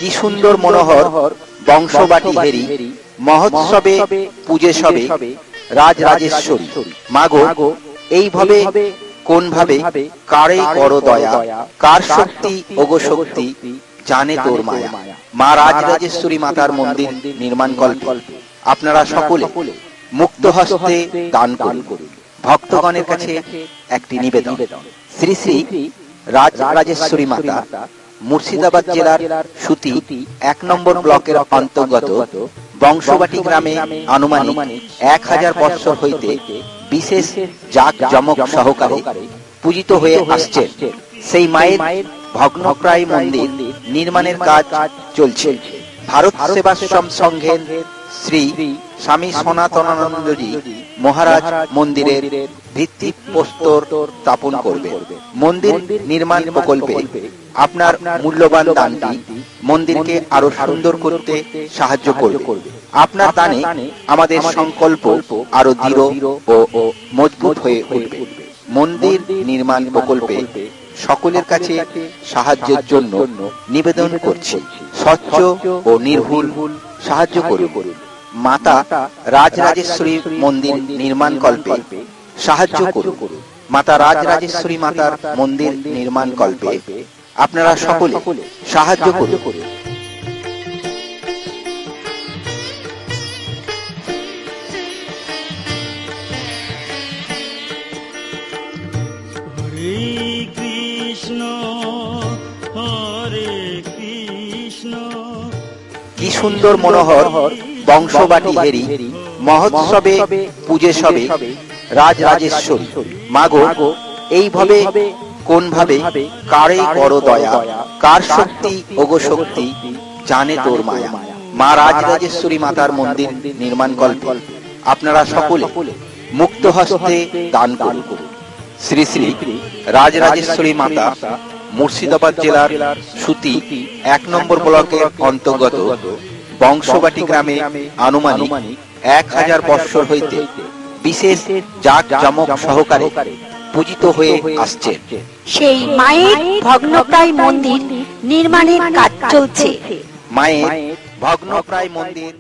কি সুন্দর মনোহর বংশবাটি হেরি মহোৎসবে পূজে সবে রাজ রাজেশ্বরী মাগো এইভাবে কোন ভাবে কারে করো দয়া কার শক্তি ওগো শক্তি জানে তোর মায়া। মা রাজ রাজেশ্বরী মাতার মন্দির নির্মাণ কল্পে আপনারা সকলে মুক্ত হস্তে দান করুন। ভক্তগণের কাছে একটি নিবেদন, শ্রী শ্রী রাজ রাজেশ্বরী মাতা মুর্শিদাবাদ জেলার সুতি ১ নম্বর ব্লকের অন্তর্গত বংশবাটি গ্রামে আনুমানিক ১০০০ বৎসর হইতে বিশেষ জাক জমক সহকারে পূজিত হয়ে আসছে। সেই মায়ের ভগ্নপ্রায় মন্দির নির্মাণের কাজ চলছে। ভারত সেবাশ্রম সংঘের শ্রী স্বামী সনাতনানন্দজি মহারাজ মন্দিরের ভিত্তি প্রস্তর স্থাপন করবে। মন্দির নির্মাণ প্রকল্পে আপনার মূল্যবান দানটি মন্দিরকে আরো সুন্দর করতে সাহায্য করবে। আপনার দানে আমাদের সংকল্প আরো দৃঢ় ও মজবুত হয়ে উঠবে। মন্দির নির্মাণ প্রকল্পে সকলের কাছে সাহায্যের জন্য নিবেদন করছি, স্বচ্ছ ও নির্ভুল সাহায্য করুন। মাতা রাজ রাজেশ্বরী মন্দির নির্মাণ কল্পে সাহায্য করুন। মাতা রাজ রাজেশ্বরী মাতার মন্দির নির্মাণ কল্পে আপনারা সকলে সাহায্য করুন। কি সুন্দর মনোহর বংশবাটি হেরি মহোৎসবে পূজে সবে রাজ রাজেশ্বরী মাগো এইভাবে কোন ভাবে কারে করো দয়া কার শক্তি ওগো শক্তি জানে তোর মায়া। মা রাজ রাজেশ্বরী মাতার মন্দির নির্মাণ কল্পে আপনারা সকলে মুক্ত হস্তে দান করুন। শ্রী শ্রী রাজ রাজেশ্বরী মাতা মুর্শিদাবাদ জেলার সুতি ১ নম্বর ব্লকের অন্তর্গত বংশবাটি গ্রামে আনুমানিক ১০০০ বৎসর হইতে বিশেষ জাক জমক সহকারে পূজিত হয়ে আসছে। সেই মায়ের ভগ্নপ্রায় মন্দির নির্মাণের কাজ চলছে। মায়ের ভগ্নপ্রায় মন্দির